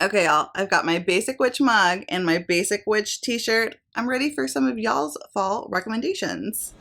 Okay, y'all, I've got my Basic Witch mug and my Basic Witch t-shirt. I'm ready for some of y'all's fall recommendations.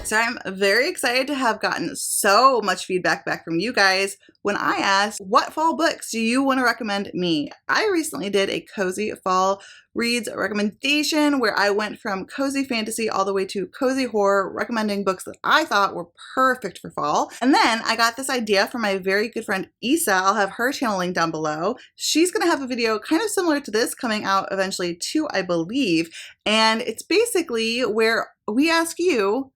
So I'm very excited to have gotten so much feedback back from you guys when I asked, what fall books do you want to recommend me? I recently did a cozy fall reads recommendation where I went from cozy fantasy all the way to cozy horror, recommending books that I thought were perfect for fall. And then I got this idea from my very good friend Isa. I'll have her channel linked down below. She's going to have a video kind of similar to this coming out eventually too, I believe. And it's basically where we ask you,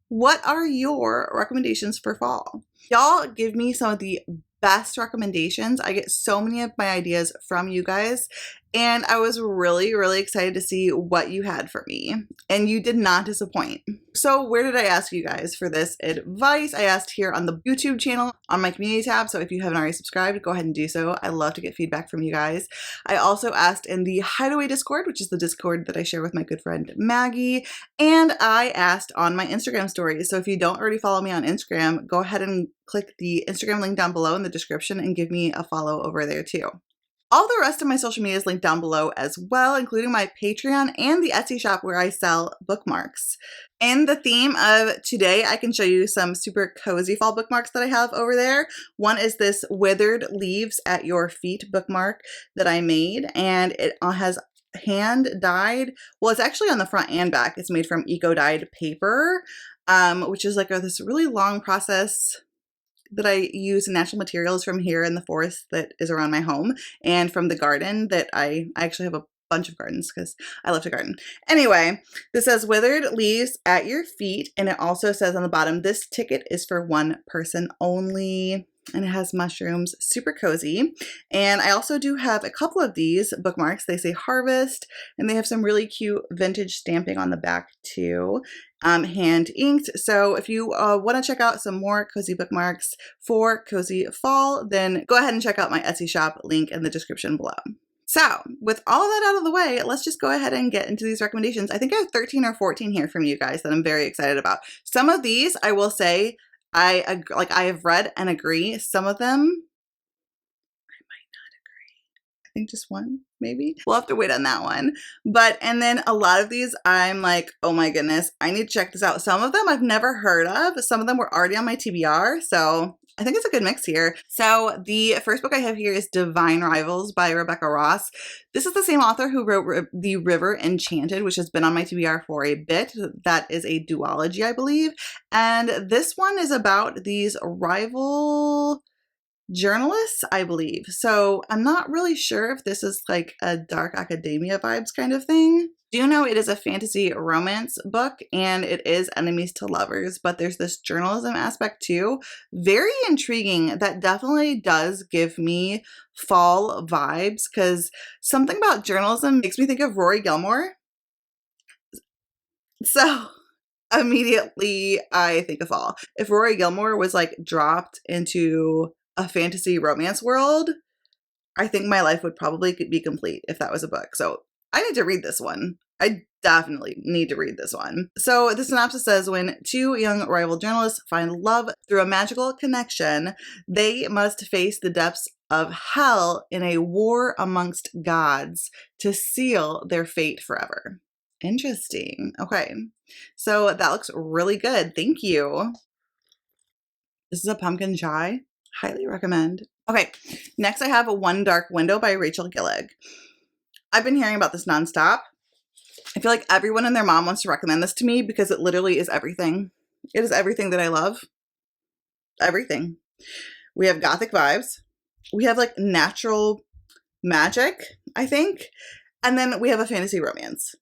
what are your recommendations for fall? Y'all give me some of the best recommendations. I get so many of my ideas from you guys, and I was really, really excited to see what you had for me, and you did not disappoint. So where did I ask you guys for this advice? I asked here on the YouTube channel on my community tab, so if you haven't already subscribed, go ahead and do so. I love to get feedback from you guys. I also asked in the Hideaway Discord, which is the Discord that I share with my good friend Maggie, and I asked on my Instagram stories. So if you don't already follow me on Instagram, go ahead and click the Instagram link down below in the description and give me a follow over there too. All the rest of my social media is linked down below as well, including my Patreon and the Etsy shop where I sell bookmarks. In the theme of today, I can show you some super cozy fall bookmarks that I have over there. One is this Withered Leaves at Your Feet bookmark that I made, and it has hand dyed, well, it's actually on the front and back. It's made from eco-dyed paper, which is like this really long process that I use natural materials from here in the forest that is around my home, and from the garden that I actually have a bunch of gardens because I love to garden. Anyway, this says Withered Leaves at Your Feet, and it also says on the bottom, this ticket is for one person only. And it has mushrooms, super cozy. And I also do have a couple of these bookmarks. They say Harvest, and they have some really cute vintage stamping on the back too, hand inked. So if you want to check out some more cozy bookmarks for cozy fall, then go ahead and check out my Etsy shop, link in the description below. So with all of that out of the way, let's just go ahead and get into these recommendations. I think I have 13 or 14 here from you guys that I'm very excited about. Some of these, I will say, I have read and agree. Some of them, I might not agree. I think just one, maybe. We'll have to wait on that one. And then a lot of these, I'm like, oh my goodness, I need to check this out. Some of them I've never heard of. Some of them were already on my TBR. So I think it's a good mix here. So the first book I have here is Divine Rivals by Rebecca Ross. This is the same author who wrote The River Enchanted, which has been on my TBR for a bit. That is a duology, I believe. And this one is about these rival journalists, I believe. So I'm not really sure if this is like a dark academia vibes kind of thing. Do know it is a fantasy romance book, and it is enemies to lovers, but there's this journalism aspect too. Very intriguing. That definitely does give me fall vibes, because something about journalism makes me think of Rory Gilmore. So immediately I think of fall. If Rory Gilmore was like dropped into a fantasy romance world, I think my life would probably be complete if that was a book. So I need to read this one. I definitely need to read this one. So the synopsis says, when two young rival journalists find love through a magical connection, they must face the depths of hell in a war amongst gods to seal their fate forever. Interesting. Okay. So that looks really good. Thank you. This is a pumpkin chai. Highly recommend. Okay, next I have One Dark Window by Rachel Gillig. I've been hearing about this nonstop. I feel like everyone and their mom wants to recommend this to me because it literally is everything. It is everything that I love. Everything. We have gothic vibes. We have like natural magic, I think. And then we have a fantasy romance.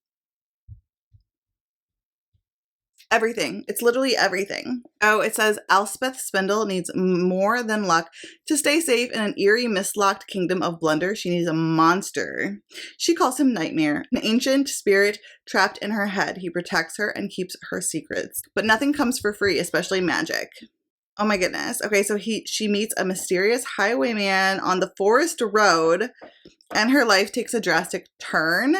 Everything. It's literally everything. Oh, it says Elspeth Spindle needs more than luck. To stay safe in an eerie, mist-locked kingdom of blunder, she needs a monster. She calls him Nightmare, an ancient spirit trapped in her head. He protects her and keeps her secrets. But nothing comes for free, especially magic. Oh my goodness. Okay, so she meets a mysterious highwayman on the forest road, and her life takes a drastic turn.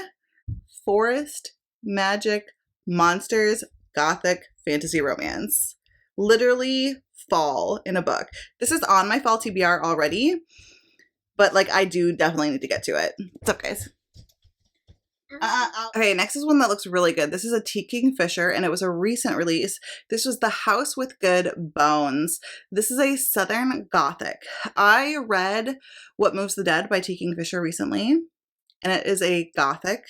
Forest, magic, monsters, gothic, fantasy romance. Literally fall in a book. This is on my fall TBR already, but like I do definitely need to get to it. What's up, guys? Okay, next is one that looks really good. This is a T. Kingfisher, and it was a recent release. This was The House with Good Bones. This is a Southern Gothic. I read What Moves the Dead by T. Kingfisher recently, and it is a Gothic,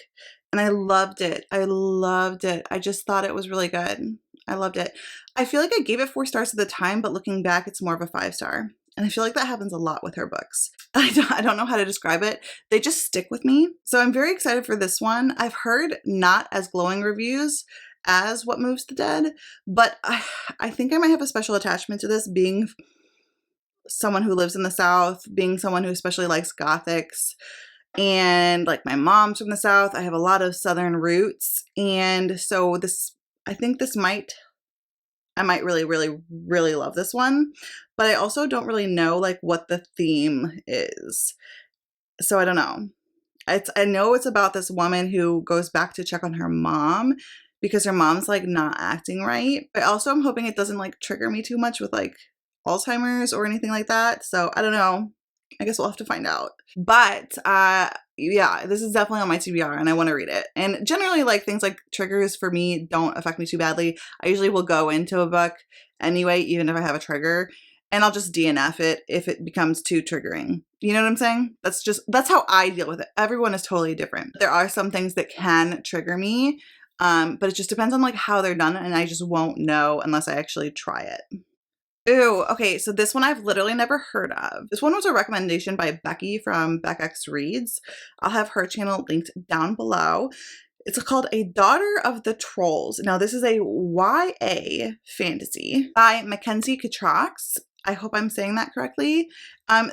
and I loved it. I loved it. I just thought it was really good. I loved it. I feel like I gave it 4 stars at the time, but looking back, it's more of a 5-star. And I feel like that happens a lot with her books. I don't know how to describe it. They just stick with me. So I'm very excited for this one. I've heard not as glowing reviews as What Moves the Dead, but I think I might have a special attachment to this, being someone who lives in the South, being someone who especially likes Gothics. And like my mom's from the South, I have a lot of Southern roots. And so I think I might really, really, really love this one, but I also don't really know like what the theme is. So I don't know. I know it's about this woman who goes back to check on her mom because her mom's like not acting right. But also I'm hoping it doesn't like trigger me too much with like Alzheimer's or anything like that. So I don't know. I guess we'll have to find out. But yeah, this is definitely on my TBR and I want to read it. And generally like things like triggers for me don't affect me too badly. I usually will go into a book anyway, even if I have a trigger, and I'll just DNF it if it becomes too triggering. You know what I'm saying? That's how I deal with it. Everyone is totally different. There are some things that can trigger me, but it just depends on like how they're done, and I just won't know unless I actually try it. Ooh, okay, so this one I've literally never heard of. This one was a recommendation by Becky from BeckX Reads. I'll have her channel linked down below. It's called A Daughter of the Trolls. Now, this is a YA fantasy by Mackenzie Catrox. I hope I'm saying that correctly.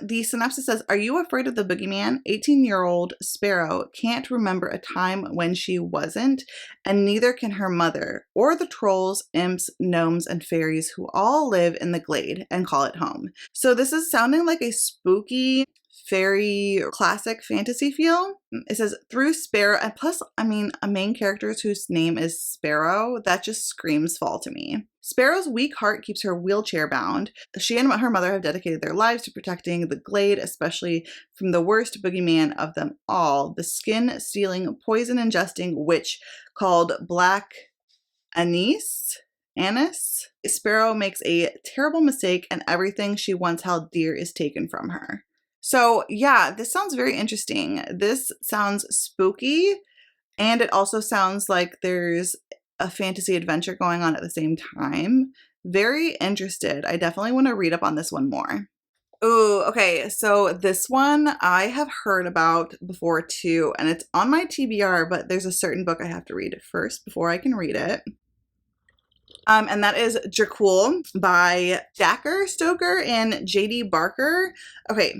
The synopsis says, are you afraid of the boogeyman? 18-year-old Sparrow can't remember a time when she wasn't, and neither can her mother, or the trolls, imps, gnomes, and fairies who all live in the glade and call it home. So this is sounding like a spooky fairy classic fantasy feel. It says through Sparrow, and plus, I mean, a main character whose name is Sparrow, that just screams fall to me. Sparrow's weak heart keeps her wheelchair bound. She and her mother have dedicated their lives to protecting the glade, especially from the worst boogeyman of them all, the skin-stealing, poison-ingesting witch called Black Anise. Sparrow makes a terrible mistake and everything she once held dear is taken from her. So yeah, this sounds very interesting. This sounds spooky, and it also sounds like there's a fantasy adventure going on at the same time. Very interested. I definitely want to read up on this one more. Ooh, okay, so this one I have heard about before too, and it's on my TBR, but there's a certain book I have to read first before I can read it. And that is Dracula by Dacker Stoker and J.D. Barker. Okay.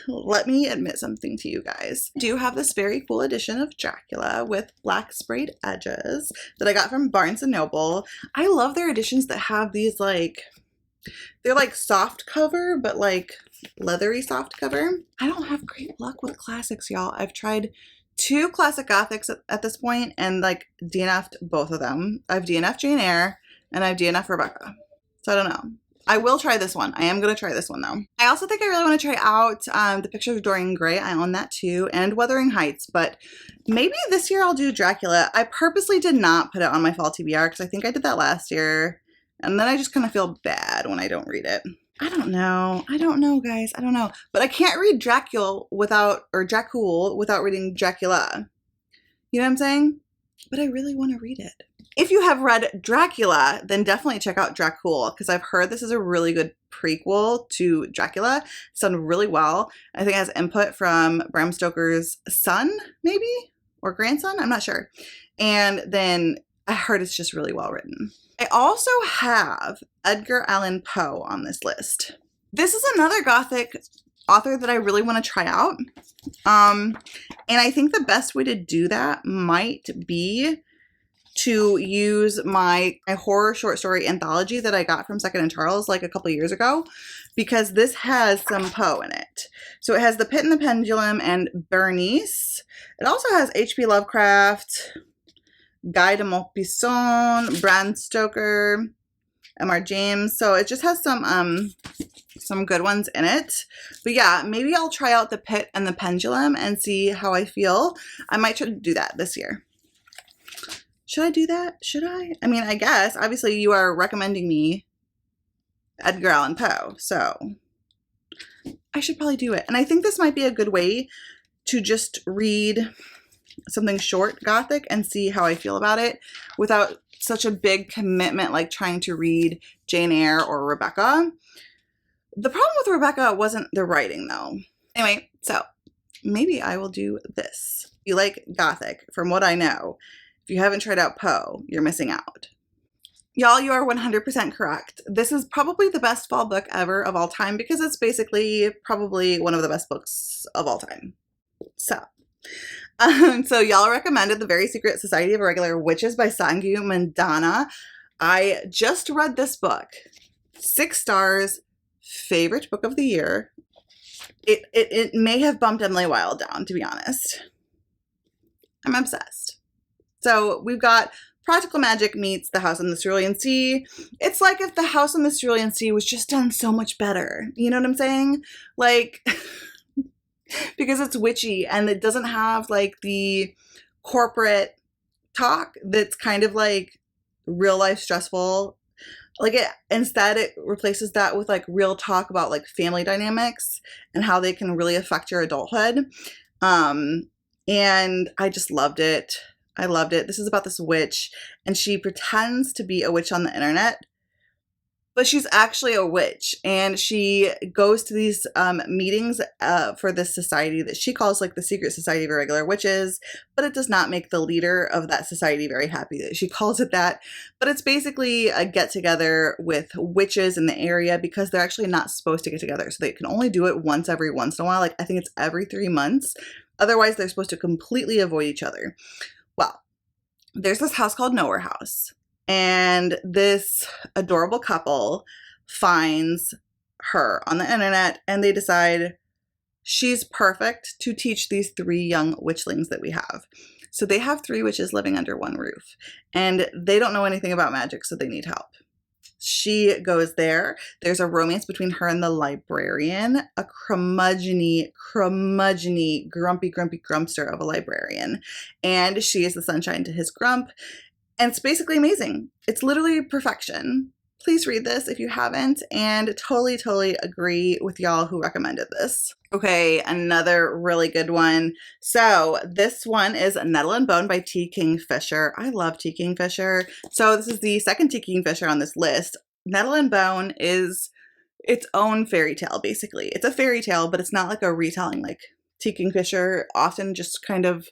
Let me admit something to you guys. I do have this very cool edition of Dracula with black sprayed edges that I got from Barnes & Noble. I love their editions that have these like, they're like soft cover, but like leathery soft cover. I don't have great luck with classics, y'all. I've tried 2 classic gothics at this point and like DNF'd both of them. I've DNF'd Jane Eyre and I've DNF'd Rebecca. So I don't know. I will try this one. I am going to try this one though. I also think I really want to try out The Picture of Dorian Gray. I own that too, and Wuthering Heights, but maybe this year I'll do Dracula. I purposely did not put it on my fall TBR because I think I did that last year, and then I just kind of feel bad when I don't read it. I don't know. I don't know, guys. I don't know. But I can't read Dracula without reading Dracula. You know what I'm saying? But I really want to read it. If you have read Dracula, then definitely check out Dracula, because I've heard this is a really good prequel to Dracula. It's done really well. I think it has input from Bram Stoker's son, maybe? Or grandson? I'm not sure. And then I heard it's just really well written. I also have Edgar Allan Poe on this list. This is another Gothic author that I really want to try out. And I think the best way to do that might be to use my horror short story anthology that I got from Second and Charles like a couple years ago, because this has some Poe in it. So it has The Pit and the Pendulum and Bernice. It also has H.P. Lovecraft, Guy de Maupassant, Bram Stoker, M.R. James. So it just has some good ones in it. But yeah, maybe I'll try out The Pit and the Pendulum and see how I feel. I might try to do that this year. Should I do that? Should I? I mean, I guess. Obviously, you are recommending me Edgar Allan Poe, so I should probably do it. And I think this might be a good way to just read something short Gothic and see how I feel about it without such a big commitment like trying to read Jane Eyre or Rebecca. The problem with Rebecca wasn't the writing, though. Anyway, so maybe I will do this. If you like Gothic, from what I know, if you haven't tried out Poe, you're missing out. Y'all, you are 100% correct. This is probably the best fall book ever of all time because it's basically probably one of the best books of all time. So y'all recommended The Very Secret Society of Irregular Witches by Sangu Mandana. I just read this book. 6 stars, favorite book of the year. It may have bumped Emily Wilde down, to be honest. I'm obsessed. So we've got Practical Magic meets The House on the Cerulean Sea. It's like if The House on the Cerulean Sea was just done so much better. You know what I'm saying? Like, because it's witchy and it doesn't have like the corporate talk that's kind of like real life stressful. Like instead it replaces that with like real talk about like family dynamics and how they can really affect your adulthood. And I just loved it. I loved it. This is about this witch, and she pretends to be a witch on the internet, but she's actually a witch, and she goes to these meetings for this society that she calls like the Secret Society of Irregular Witches, but it does not make the leader of that society very happy that she calls it that. But it's basically a get-together with witches in the area because they're actually not supposed to get together, so they can only do it once every once in a while. Like I think it's every 3 months. Otherwise, they're supposed to completely avoid each other. Well, there's this house called Nowhere House, and this adorable couple finds her on the internet, and they decide she's perfect to teach these 3 young witchlings that we have. So they have 3 witches living under one roof, and they don't know anything about magic, so they need help. She goes there. There's a romance between her and the librarian, a curmudgeony, grumpy grumpster of a librarian. And she is the sunshine to his grump. And it's basically amazing. It's literally perfection. Please read this if you haven't, and totally agree with y'all who recommended this. Okay, another really good one. So this one is Nettle and Bone by T. Kingfisher. I love T. Kingfisher. So this is the second T. Kingfisher on this list. Nettle and Bone is its own fairy tale, basically. It's a fairy tale, but it's not like a retelling. Like T. Kingfisher often just kind of,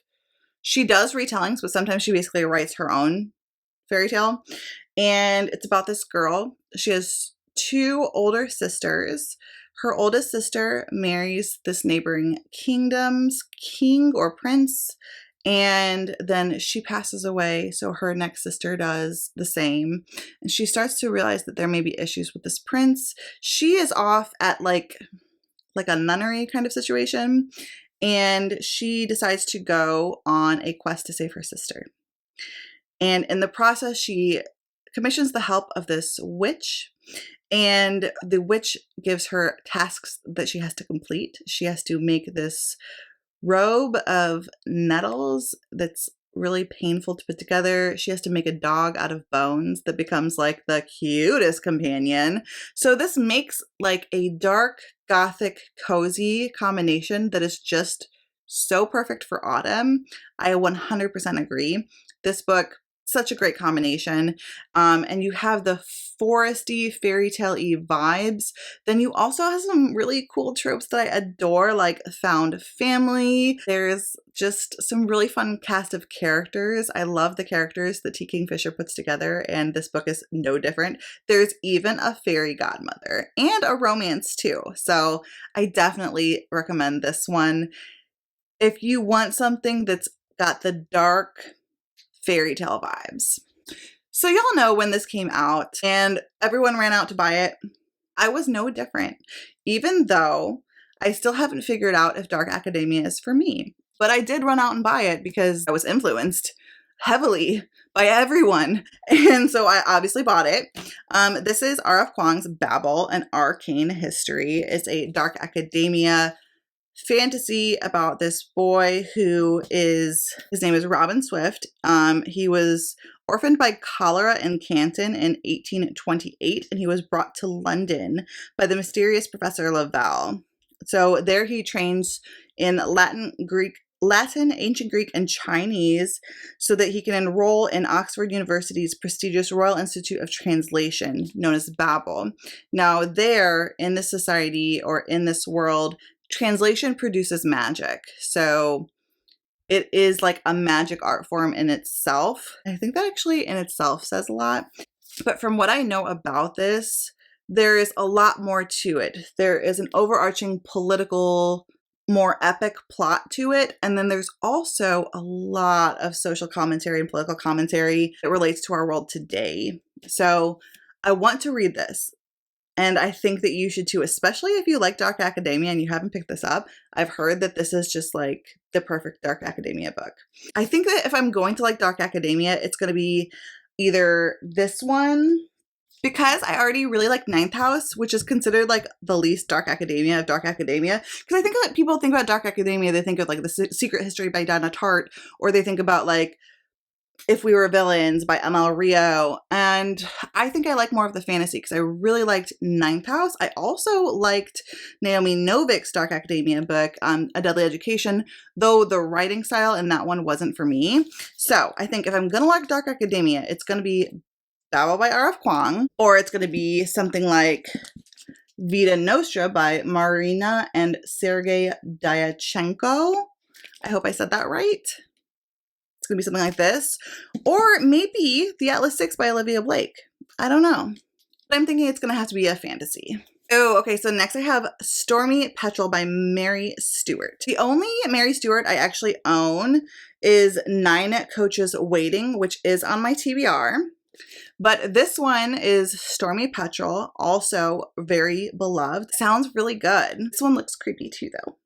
she does retellings, but sometimes she basically writes her own fairy tale. And it's about this girl. She has 2 older sisters. Her oldest sister marries this neighboring kingdom's king or prince, and then she passes away, so her next sister does the same. And she starts to realize that there may be issues with this prince. She is off at like a nunnery kind of situation, and she decides to go on a quest to save her sister. And in the process, she commissions the help of this witch, and the witch gives her tasks that she has to complete. She has to make this robe of nettles that's really painful to put together. She has to make a dog out of bones that becomes like the cutest companion. So this makes like a dark, gothic, cozy combination that is just so perfect for autumn. I 100% agree. This book, such a great combination. And you have the foresty, fairy tale-y vibes. Then you also have some really cool tropes that I adore, like found family. There's just some really fun cast of characters. I love the characters that T. Kingfisher puts together, and this book is no different. There's even a fairy godmother and a romance too. So I definitely recommend this one. If you want something that's got the dark fairy tale vibes. So y'all know when this came out and everyone ran out to buy it, I was no different, even though I still haven't figured out if dark academia is for me. But I did run out and buy it because I was influenced heavily by everyone. And so I obviously bought it. This is R.F. Kuang's Babel, an Arcane History. It's a dark academia fantasy about this boy his name is Robin Swift. He was orphaned by cholera in Canton in 1828, and he was brought to London by the mysterious Professor Lavelle. So there he trains in Latin, Ancient Greek, and Chinese so that he can enroll in Oxford University's prestigious Royal Institute of Translation, known as Babel. Now there, in this society or in this world, translation produces magic. So it is like a magic art form in itself. I think that actually in itself says a lot. But from what I know about this, there is a lot more to it. There is an overarching political, more epic plot to it. And then there's also a lot of social commentary and political commentary that relates to our world today. So I want to read this. And I think that you should too, especially if you like dark academia and you haven't picked this up. I've heard that this is just like the perfect dark academia book. I think that if I'm going to like dark academia, it's going to be either this one, because I already really like Ninth House, which is considered like the least dark academia of dark academia. Because I think that people think about dark academia, they think of like The Secret History by Donna Tartt, or they think about like If We Were Villains by ML Rio. And I think I like more of the fantasy because I really liked Ninth House. I also liked Naomi Novik's dark academia book, A Deadly Education, though the writing style in that one wasn't for me. So I think if I'm going to like dark academia, it's going to be Babel by R.F. Kuang, or it's going to be something like Vita Nostra by Marina and Sergei Dyachenko. I hope I said that right. It's going to be something like this. Or maybe The Atlas 6 by Olivia Blake. I don't know. But I'm thinking it's going to have to be a fantasy. Oh, okay. So next I have Stormy, Petrol by Mary Stewart. The only Mary Stewart I actually own is 9 Coaches Waiting, which is on my TBR. But this one is Stormy Petrol, also very beloved. Sounds really good. This one looks creepy too, though.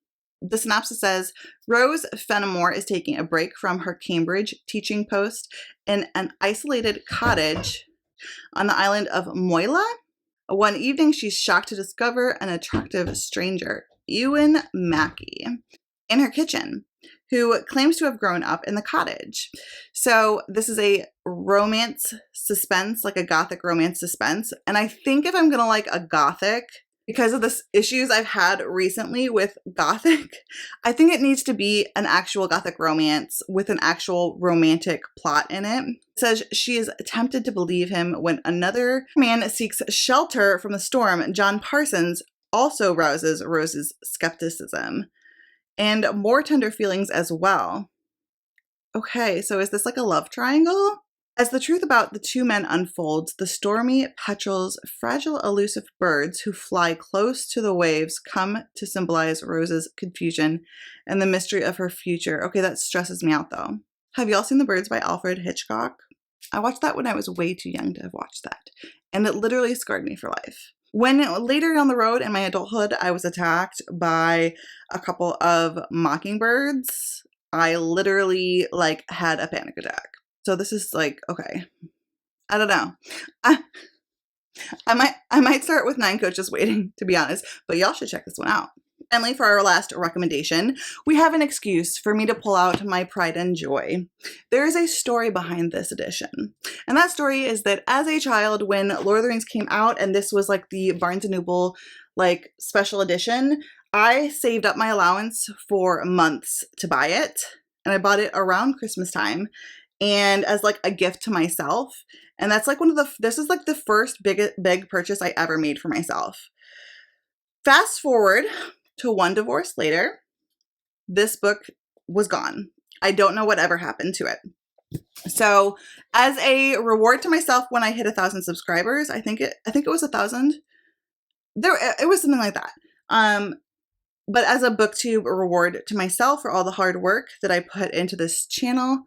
The synopsis says, Rose Fenimore is taking a break from her Cambridge teaching post in an isolated cottage on the island of Moila. One evening, she's shocked to discover an attractive stranger, Ewan Mackey, in her kitchen, who claims to have grown up in the cottage. So this is a romance suspense, like a gothic romance suspense. And I think if I'm going to like a gothic, because of the issues I've had recently with gothic, I think it needs to be an actual gothic romance with an actual romantic plot in it. It says she is tempted to believe him when another man seeks shelter from the storm. John Parsons also rouses Rose's skepticism and more tender feelings as well. Okay, so is this like a love triangle? As the truth about the two men unfolds, the Stormy Petrel's fragile, elusive birds who fly close to the waves come to symbolize Rose's confusion and the mystery of her future. Okay, that stresses me out though. Have y'all seen The Birds by Alfred Hitchcock? I watched that when I was way too young to have watched that, and it literally scarred me for life. When later down the road in my adulthood, I was attacked by a couple of mockingbirds, I literally like had a panic attack. So this is like, okay, I don't know. I might start with 9 Coaches Waiting, to be honest, but y'all should check this one out. Finally, for our last recommendation, we have an excuse for me to pull out my pride and joy. There is a story behind this edition. And that story is that as a child, when Lord of the Rings came out, and this was like the Barnes & Noble like special edition, I saved up my allowance for months to buy it. And I bought it around Christmas time, and as like a gift to myself. And that's like this is like the first big purchase I ever made for myself. Fast forward to one divorce later, this book was gone. I don't know whatever happened to it. So as a reward to myself when I hit 1,000 subscribers, I think it was 1,000. It was something like that. But as a booktube reward to myself for all the hard work that I put into this channel,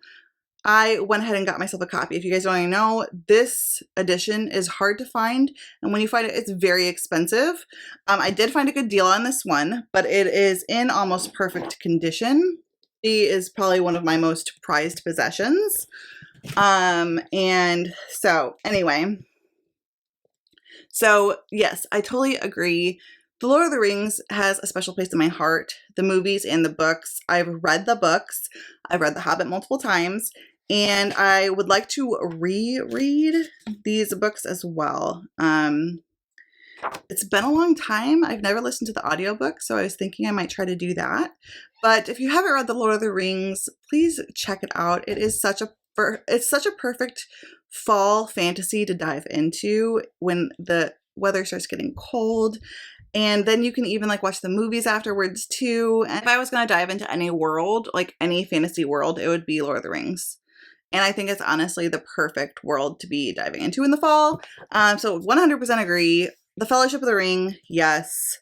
I went ahead and got myself a copy. If you guys don't already know, this edition is hard to find, and when you find it, it's very expensive. I did find a good deal on this one, but it is in almost perfect condition. It is probably one of my most prized possessions. And so anyway, so yes, I totally agree. The Lord of the Rings has a special place in my heart. The movies and the books. I've read the books. I've read The Hobbit multiple times. And I would like to reread these books as well. It's been a long time. I've never listened to the audiobook, so I was thinking I might try to do that. But if you haven't read The Lord of the Rings, please check it out. It is it's such a perfect fall fantasy to dive into when the weather starts getting cold. And then you can even like watch the movies afterwards too. And if I was going to dive into any world, like any fantasy world, it would be Lord of the Rings. And I think it's honestly the perfect world to be diving into in the fall. So 100% agree. The Fellowship of the Ring, yes.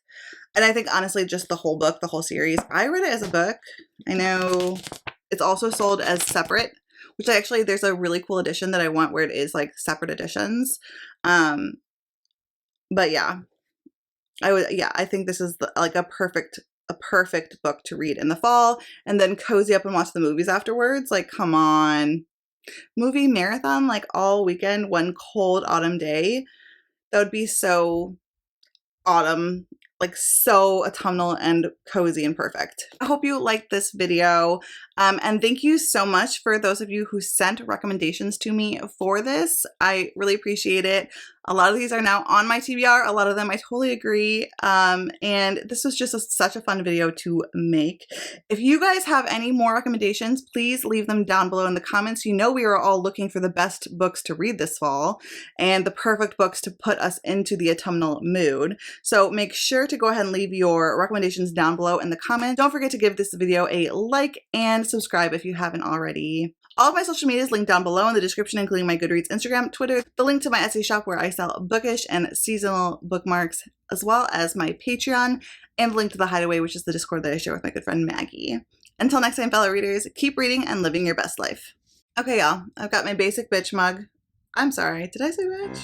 And I think honestly just the whole book, the whole series. I read it as a book. I know it's also sold as separate, which there's a really cool edition that I want where it is like separate editions. But yeah. I think this is like a perfect book to read in the fall and then cozy up and watch the movies afterwards. Like, come on. Movie marathon like all weekend, one cold autumn day. That would be so autumn, like so autumnal and cozy and perfect. I hope you liked this video. And thank you so much for those of you who sent recommendations to me for this. I really appreciate it. A lot of these are now on my TBR. A lot of them I totally agree. And this was just such a fun video to make. If you guys have any more recommendations, please leave them down below in the comments. You know we are all looking for the best books to read this fall and the perfect books to put us into the autumnal mood. So make sure to go ahead and leave your recommendations down below in the comments. Don't forget to give this video a like and subscribe if you haven't already. All of my social media is linked down below in the description, including my Goodreads Instagram, Twitter, the link to my Etsy shop where I sell bookish and seasonal bookmarks, as well as my Patreon, and the link to the Hideaway, which is the Discord that I share with my good friend Maggie. Until next time, fellow readers, keep reading and living your best life. Okay, y'all, I've got my basic bitch mug. I'm sorry, did I say bitch?